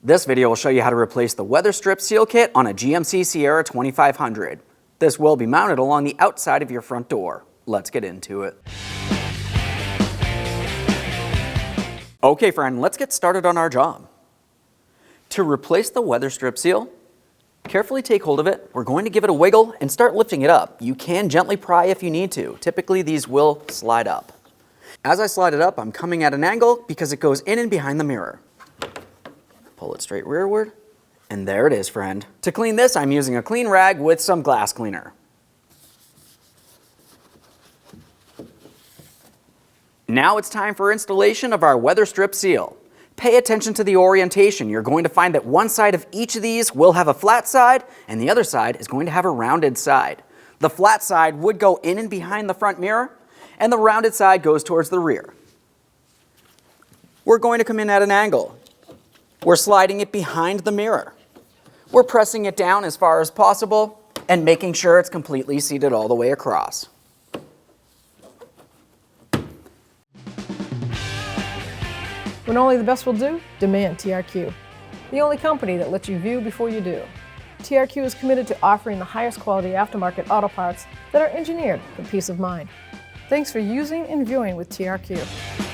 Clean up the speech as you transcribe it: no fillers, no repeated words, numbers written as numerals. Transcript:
This video will show you how to replace the Weatherstrip seal kit on a GMC Sierra 2500. This will be mounted along the outside of your front door. Let's get into it. Okay friend, let's get started on our job. To replace the Weatherstrip seal, carefully take hold of it. We're going to give it a wiggle and start lifting it up. You can gently pry if you need to. Typically these will slide up. As I slide it up, I'm coming at an angle because it goes in and behind the mirror. Pull it straight rearward, and there it is, friend. To clean this, I'm using a clean rag with some glass cleaner. Now it's time for installation of our Weatherstrip seal. Pay attention to the orientation. You're going to find that one side of each of these will have a flat side, and the other side is going to have a rounded side. The flat side would go in and behind the front mirror, and the rounded side goes towards the rear. We're going to come in at an angle. We're sliding it behind the mirror. We're pressing it down as far as possible and making sure it's completely seated all the way across. When only the best will do, demand TRQ. The only company that lets you view before you do. TRQ is committed to offering the highest quality aftermarket auto parts that are engineered for peace of mind. Thanks for using and viewing with TRQ.